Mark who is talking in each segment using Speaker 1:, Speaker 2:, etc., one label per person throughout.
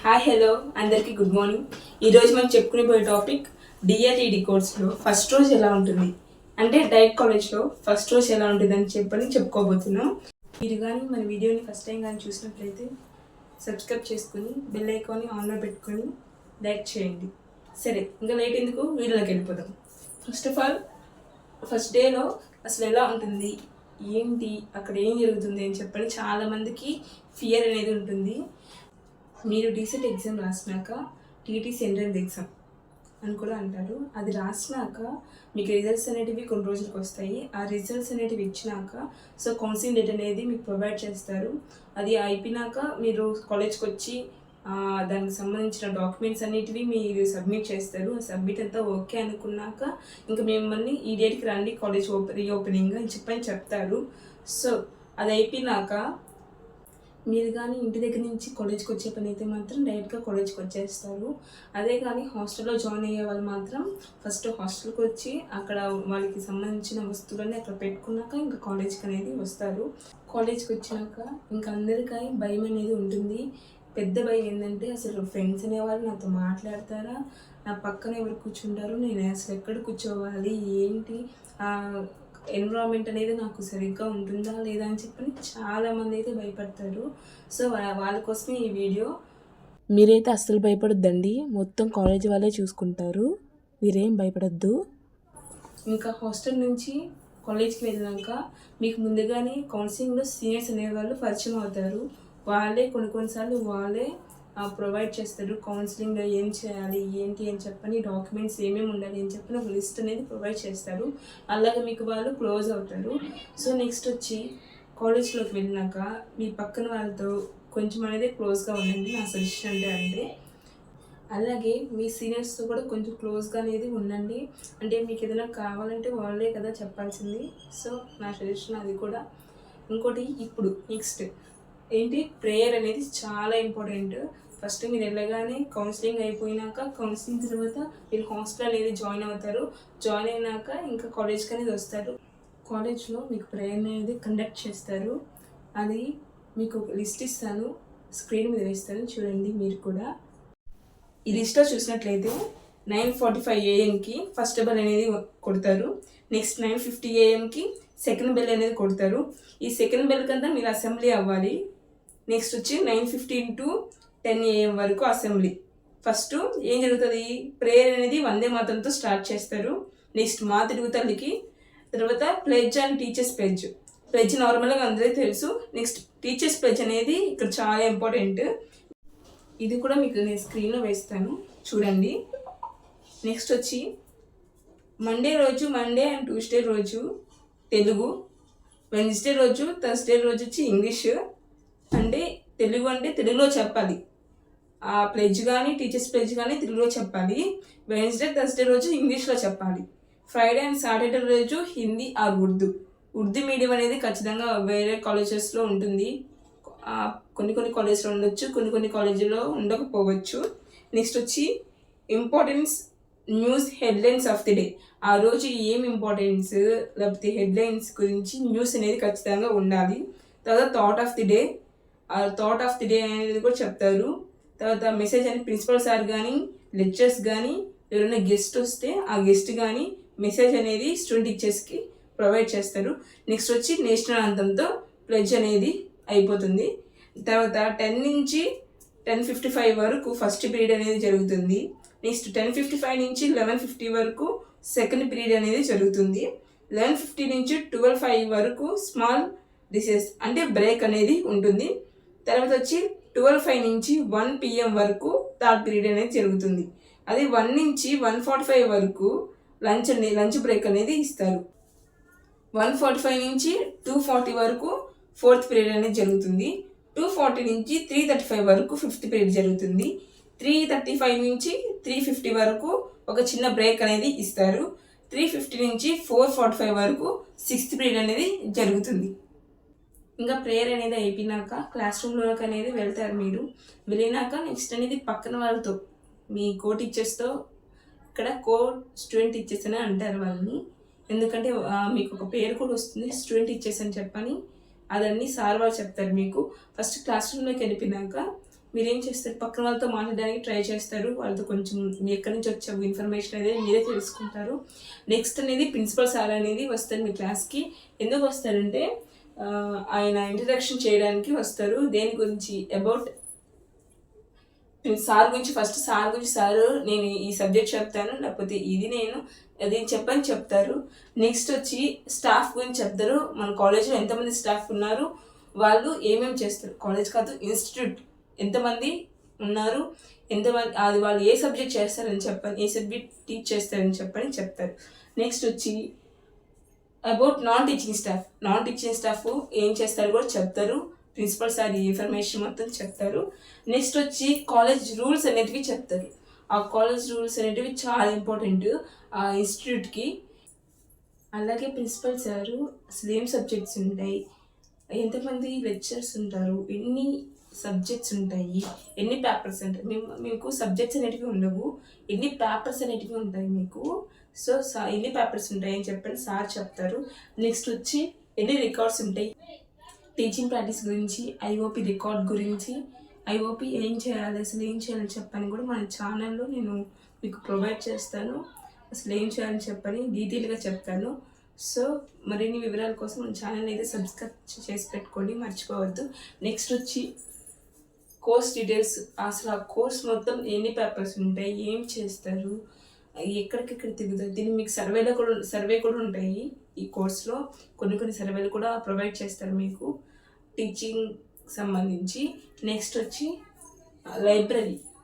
Speaker 1: Hi hello అందరికీ good morning. ఈరోజు మనం చెప్పుకునే టాపిక్ డిఎల్ఈడి కోర్స్లో ఫస్ట్ రోజు ఎలా ఉంటుంది అంటే డైట్ కాలేజ్లో ఫస్ట్ రోజు ఎలా ఉంటుంది అని చెప్పుకోబోతున్నాం. మీరు కానీ మన వీడియోని ఫస్ట్ టైం కానీ చూసినట్లయితే సబ్స్క్రైబ్ చేసుకుని బెల్ ఐకాన్ని ఆన్లో పెట్టుకొని లైక్ చేయండి. సరే, ఇంకా లేట్ ఎందుకు వీడియోలోకి వెళ్ళిపోదాం. ఫస్ట్ ఆఫ్ ఆల్ ఫస్ట్ డేలో అసలు ఎలా ఉంటుంది, ఏంటి, అక్కడ ఏం జరుగుతుంది అని చాలామందికి ఫియర్ అనేది ఉంటుంది. మీరు డీసెట్ ఎగ్జామ్ రాసినాక టీటీసీ ఎంట్రన్స్ ఎగ్జామ్ అని కూడా అంటారు. అది రాసినాక మీకు రిజల్ట్స్ అనేటివి కొన్ని రోజులకు వస్తాయి. ఆ రిజల్ట్స్ అనేటివి ఇచ్చినాక కౌన్సిలింగ్ డేట్ అనేది మీకు ప్రొవైడ్ చేస్తారు. అది అయిపోయినాక మీరు కాలేజ్కి వచ్చి దానికి సంబంధించిన డాక్యుమెంట్స్ అన్నిటివి మీరు సబ్మిట్ చేస్తారు. ఆ సబ్మిట్ అంతా ఓకే అనుకున్నాక ఇంకా మిమ్మల్ని ఈ డేట్కి రండి కాలేజ్ రీఓపెనింగ్ అని చెప్తారు. అది అయిపోయినాక మీరు కానీ ఇంటి దగ్గర నుంచి కాలేజ్కి వచ్చే పని అయితే మాత్రం డైరెక్ట్గా కాలేజ్కి వచ్చేస్తారు. అదే కానీ హాస్టల్లో జాయిన్ అయ్యే వాళ్ళు మాత్రం ఫస్ట్ హాస్టల్కి వచ్చి అక్కడ వాళ్ళకి సంబంధించిన వస్తువులన్నీ అక్కడ పెట్టుకున్నాక ఇంకా కాలేజ్కి అనేది వస్తారు. కాలేజ్కి వచ్చినాక ఇంకా అందరికీ భయం అనేది ఉంటుంది. పెద్ద భయం ఏంటంటే అసలు ఫ్రెండ్స్ అనేవాళ్ళు నాతో మాట్లాడతారా, నా పక్కన ఎవరు కూర్చుంటారు, నేను అసలు ఎక్కడ కూర్చోవాలి, ఏంటి ఎన్విరాన్మెంట్ అనేది నాకు సరిగ్గా ఉంటుందా లేదా అని చాలామంది అయితే భయపడతారు. వాళ్ళ కోసమే ఈ వీడియో. మీరైతే అస్సలు భయపడొద్దండి, మొత్తం కాలేజ్ వాళ్ళే చూసుకుంటారు, మీరేం భయపడద్దు. ఇంకా హాస్టల్ నుంచి కాలేజ్కి వెళ్ళాక మీకు ముందుగానే కౌన్సిలింగ్లో సీనియర్స్ అనేవాళ్ళు పరిచయం అవుతారు. వాళ్ళే కొన్నిసార్లు వాళ్ళే ప్రొవైడ్ చేస్తారు. కౌన్సిలింగ్లో ఏం చేయాలి, ఏంటి అని డాక్యుమెంట్స్ ఏమేమి ఉండాలి అని ఒక లిస్ట్ అనేది ప్రొవైడ్ చేస్తారు. అలాగే మీకు వాళ్ళు క్లోజ్ అవుతారు. నెక్స్ట్ వచ్చి కాలేజ్లోకి వెళ్ళినాక మీ పక్కన వాళ్ళతో కొంచెం అనేది క్లోజ్గా ఉండండి, నా సజెషన్ అంటే. అలాగే మీ సీనియర్స్తో కూడా కొంచెం క్లోజ్గా అనేది ఉండండి. అంటే మీకు ఏదైనా కావాలంటే వాళ్ళే కదా చెప్పాల్సింది. నా సజెషన్ అది కూడా. ఇంకోటి ఇప్పుడు నెక్స్ట్ ఏంటి, ప్రేయర్ అనేది చాలా ఇంపార్టెంట్. ఫస్ట్ మీరు వెళ్ళగానే కౌన్సిలింగ్ అయిపోయినాక కౌన్సిలింగ్ తర్వాత మీరు హాస్టల్ అనేది జాయిన్ అవుతారు. జాయిన్ అయినాక ఇంకా కాలేజ్కి అనేది వస్తారు. కాలేజ్లో మీకు ప్రేయర్ అనేది కండక్ట్ చేస్తారు. అది మీకు లిస్ట్ ఇస్తాను, స్క్రీన్ మీద వేస్తాను చూడండి. మీరు కూడా ఈ లిస్ట్లో చూసినట్లయితే 9:45 AM ఫస్ట్ బెల్ అనేది కొడతారు. నెక్స్ట్ 9:50 AM సెకండ్ బెల్ అనేది కొడతారు. ఈ సెకండ్ బెల్ కంతా మీరు అసెంబ్లీ అవ్వాలి. నెక్స్ట్ వచ్చి 9:15 to 10 AM వరకు అసెంబ్లీ. ఫస్ట్ ఏం జరుగుతుంది, ప్రేయర్ అనేది వందే మాతరంతో స్టార్ట్ చేస్తారు. నెక్స్ట్ మా తెలుగు తల్లికి, తర్వాత pledge and teachers pledge. Pledge నార్మల్గా అందరికీ తెలుసు. నెక్స్ట్ టీచర్స్ ప్లెడ్జ్ అనేది ఇక్కడ చాలా ఇంపార్టెంట్. ఇది కూడా మీకు నేను స్క్రీన్లో వేస్తాను చూడండి. నెక్స్ట్ వచ్చి మండే అండ్ ట్యూస్డే రోజు తెలుగు, వెన్స్డే థర్స్డే వచ్చి ఇంగ్లీష్. అంటే తెలుగులో చెప్పాలి. ఆ ప్లెడ్జ్ కానీ టీచర్స్ ప్లెడ్జ్ కానీ తెలుగులో చెప్పాలి. వెన్స్డే థర్స్డే రోజు ఇంగ్లీష్లో చెప్పాలి. ఫ్రైడే అండ్ సాటర్డే రోజు హిందీ ఆర్ ఉర్దూ మీడియం అనేది ఖచ్చితంగా వేరే కాలేజెస్లో ఉంటుంది. కొన్ని కాలేజెస్లో ఉండొచ్చు, కొన్ని కాలేజీలో ఉండకపోవచ్చు. నెక్స్ట్ వచ్చి importance news headlines of the day. ఆ రోజు ఏం ఇంపార్టెన్స్ లేకపోతే హెడ్లైన్స్ గురించి న్యూస్ అనేది ఖచ్చితంగా ఉండాలి. తర్వాత థాట్ ఆఫ్ ది డే అనేది కూడా చెప్తారు. తర్వాత మెసేజ్ అని ప్రిన్సిపల్ సార్ కానీ లెక్చర్స్ కానీ ఎవరైనా గెస్ట్ వస్తే ఆ గెస్ట్ కానీ మెసేజ్ అనేది స్టూడెంట్ టీచర్స్కి ప్రొవైడ్ చేస్తారు. నెక్స్ట్ వచ్చి నేషనల్ అంతంతో ప్లెడ్జ్ అనేది అయిపోతుంది. తర్వాత 10 నుంచి 10:55 వరకు ఫస్ట్ పీరియడ్ అనేది జరుగుతుంది. నెక్స్ట్ 10:55 నుంచి 11:50 వరకు సెకండ్ పీరియడ్ అనేది జరుగుతుంది. 11:50 నుంచి 12:05 వరకు స్మాల్ రిసెస్ అంటే బ్రేక్ అనేది ఉంటుంది. తర్వాత వచ్చి 12:05 నుంచి 1 PM వరకు థర్డ్ పీరియడ్ అనేది జరుగుతుంది. అది 1 నుంచి 1:45 వరకు లంచ్ బ్రేక్ అనేది ఇస్తారు. 1:45 నుంచి 2:40 వరకు ఫోర్త్ పీరియడ్ అనేది జరుగుతుంది. 2:40 నుంచి 3:35 వరకు ఫిఫ్త్ పీరియడ్ జరుగుతుంది. 3:35 నుంచి 3:50 వరకు ఒక చిన్న బ్రేక్ అనేది ఇస్తారు. 3:50 నుంచి 4:45 వరకు సిక్స్త్ పీరియడ్ అనేది జరుగుతుంది. ఇంకా ప్రేయర్ అనేది అయిపోయినాక క్లాస్ రూమ్లోకి అనేది వెళ్తారు. మీరు వెళ్ళినాక నెక్స్ట్ అనేది పక్కన వాళ్ళతో మీ కో టీచర్స్తో, ఇక్కడ కో స్టూడెంట్ టీచర్స్ అని అంటారు వాళ్ళని. ఎందుకంటే మీకు ఒక పేరు కూడా వస్తుంది, స్టూడెంట్ టీచర్స్ అని చెప్పని. అదన్నీ సార్ వాళ్ళు చెప్తారు మీకు. ఫస్ట్ క్లాస్ రూమ్లోకి వెళ్ళిపోయినాక మీరేం చేస్తారు, పక్కన వాళ్ళతో మాట్లాడడానికి ట్రై చేస్తారు, వాళ్ళతో కొంచెం మీ ఎక్కడి నుంచి వచ్చే ఇన్ఫర్మేషన్ అనేది మీరే తెలుసుకుంటారు. నెక్స్ట్ అనేది ప్రిన్సిపల్ సార్ అనేది వస్తారు మీ క్లాస్కి. ఎందుకు వస్తారంటే ఆయన ఇంట్రడక్షన్ చేయడానికి వస్తారు. దేని గురించి, అబౌట్ సార్ గురించి. ఫస్ట్ సార్ గురించి, సారు నేను ఈ సబ్జెక్ట్ చెప్తాను, లేకపోతే ఇది నేను అది చెప్పని చెప్తారు. నెక్స్ట్ వచ్చి స్టాఫ్ గురించి చెప్తారు. మన కాలేజ్లో ఎంతమంది స్టాఫ్ ఉన్నారు, వాళ్ళు ఏమేమి చేస్తారు, కాలేజ్ కాదు ఇన్స్టిట్యూట్ ఎంతమంది ఉన్నారు, ఎంతమంది అది వాళ్ళు ఏ సబ్జెక్ట్ చేస్తారని చెప్పని, ఏ సబ్జెక్ట్ టీచ్ చేస్తారని చెప్పని చెప్తారు. నెక్స్ట్ వచ్చి అబౌట్ నాన్ టీచింగ్ స్టాఫ్ ఏం చేస్తారు కూడా చెప్తారు. ప్రిన్సిపల్ సార్ ఈ ఇన్ఫర్మేషన్ మొత్తం చెప్తారు. నెక్స్ట్ వచ్చి కాలేజ్ రూల్స్ అనేటివి చెప్తారు. ఆ కాలేజ్ రూల్స్ అనేటివి చాలా ఇంపార్టెంట్ ఆ ఇన్స్టిట్యూట్కి. అలాగే ప్రిన్సిపల్ సారు అసలు ఏం సబ్జెక్ట్స్ ఉంటాయి, ఎంతమంది లెక్చర్స్ ఉంటారు, ఎన్ని సబ్జెక్ట్స్ ఉంటాయి, ఎన్ని పేపర్స్ ఉంటాయి, మీకు సబ్జెక్ట్స్ అనేటివి ఉండవు, ఎన్ని పేపర్స్ అనేటివి ఉంటాయి మీకు. సో ఎన్ని పేపర్స్ ఉంటాయి అని చెప్పని సార్ చెప్తారు. నెక్స్ట్ వచ్చి ఎన్ని రికార్డ్స్ ఉంటాయి, టీచింగ్ ప్రాక్టీస్ గురించి, ఐఓపి రికార్డ్ గురించి, ఐఓపి ఏం చేయాలి, అసలు ఏం చేయాలని చెప్పని కూడా మన ఛానల్లో నేను మీకు ప్రొవైడ్ చేస్తాను. అసలు ఏం చేయాలని చెప్పని డీటెయిల్గా చెప్తాను. సో మరిన్ని వివరాల కోసం మన ఛానల్ అయితే సబ్స్క్రైబ్ చేసి పెట్టుకోండి, మర్చిపోవద్దు. నెక్స్ట్ వచ్చి కోర్స్ డీటెయిల్స్, అసలు ఆ కోర్స్ మొత్తం ఎన్ని పేపర్స్ ఉంటాయి, ఏం చేస్తారు, ఎక్కడికెక్కడ తిరుగుతారు, దీన్ని మీకు సర్వే కూడా ఉంటాయి. ఈ కోర్స్లో కొన్ని సర్వేలు కూడా ప్రొవైడ్ చేస్తారు మీకు టీచింగ్ సంబంధించి. నెక్స్ట్ వచ్చి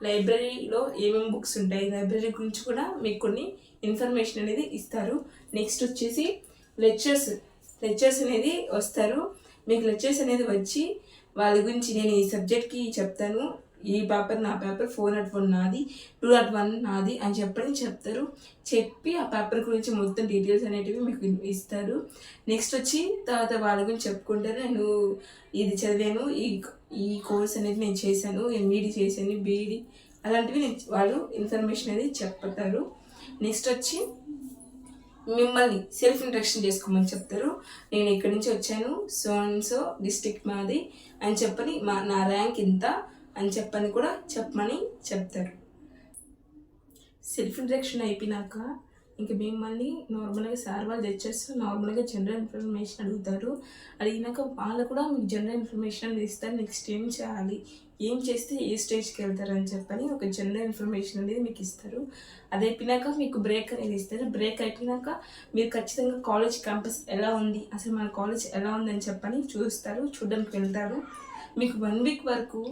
Speaker 1: లైబ్రరీలో ఏమేమి బుక్స్ ఉంటాయి, లైబ్రరీ గురించి కూడా మీకు కొన్ని ఇన్ఫర్మేషన్ అనేది ఇస్తారు. నెక్స్ట్ వచ్చేసి లెక్చర్స్ అనేది వస్తారు. మీకు లెక్చర్స్ అనేది వచ్చి వాళ్ళ గురించి నేను ఈ సబ్జెక్ట్కి చెప్తాను, ఈ పేపర్ నా పేపర్, 401 నాది, 201 నాది అని చెప్తారు. చెప్పి ఆ పేపర్ గురించి మొత్తం డీటెయిల్స్ అనేటివి మీకు ఇస్తారు. నెక్స్ట్ వచ్చి తర్వాత వాళ్ళ గురించి చెప్పుకుంటారు, నేను ఇది చదివాను, ఈ కోర్స్ అనేది నేను చేశాను, ఎంఈడి చేశాను, బీఈడి అలాంటివి వాళ్ళు ఇన్ఫర్మేషన్ అనేది చెప్తారు. నెక్స్ట్ వచ్చి మిమ్మల్ని సెల్ఫ్ ఇంట్రడక్షన్ చేసుకోమని చెప్తారు. నేను ఇక్కడి నుంచి వచ్చాను, సో అండ్ సో డిస్ట్రిక్ట్ మాది అని చెప్పని, నా ర్యాంక్ ఇంత అని చెప్పని కూడా చెప్పమని చెప్తారు. సెల్ఫ్ ఇంట్రడక్షన్ అయిపోయినాక ఇంక మిమ్మల్ని నార్మల్గా సార్ వాళ్ళు లెక్చర్స్ నార్మల్గా జనరల్ ఇన్ఫర్మేషన్ అడుగుతారు. అడిగినాక వాళ్ళు కూడా మీకు జనరల్ ఇన్ఫర్మేషన్ అనేది ఇస్తారు. నెక్స్ట్ ఏం చేయాలి, ఏం చేస్తే ఏ స్టేజ్కి వెళ్తారని చెప్పని ఒక జనరల్ ఇన్ఫర్మేషన్ అనేది మీకు ఇస్తారు. అది అయిపోయినాక మీకు బ్రేక్ అనేది ఇస్తారు. బ్రేక్ అయిపోయినాక మీరు ఖచ్చితంగా కాలేజ్ క్యాంపస్ ఎలా ఉంది, అసలు మన కాలేజ్ ఎలా ఉందని చెప్పని చూడడానికి వెళ్తారు. మీకు 1 వీక్ వరకు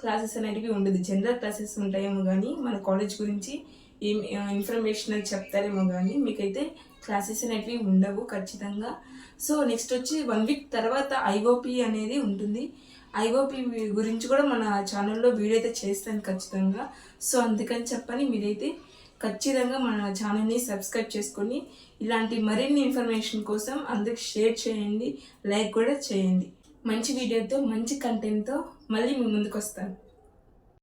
Speaker 1: క్లాసెస్ అనేటివి ఉండదు, జనరల్ క్లాసెస్ ఉంటాయేమో కానీ మన కాలేజ్ గురించి ఏం ఇన్ఫర్మేషన్ అని చెప్తారేమో కానీ మీకైతే క్లాసెస్ అనేటివి ఉండవు ఖచ్చితంగా. సో నెక్స్ట్ వచ్చి 1 వీక్ తర్వాత ఐఓపి అనేది ఉంటుంది. ఐఓపి గురించి కూడా మన ఛానల్లో వీడియో అయితే చేస్తాను ఖచ్చితంగా. సో అందుకని చెప్పని మీరైతే ఖచ్చితంగా మన ఛానల్ని సబ్స్క్రైబ్ చేసుకొని ఇలాంటి మరిన్ని ఇన్ఫర్మేషన్ కోసం అందరికి షేర్ చేయండి, లైక్ కూడా చేయండి. మంచి వీడియోతో మంచి కంటెంట్తో మళ్ళీ మీ ముందుకు వస్తాను.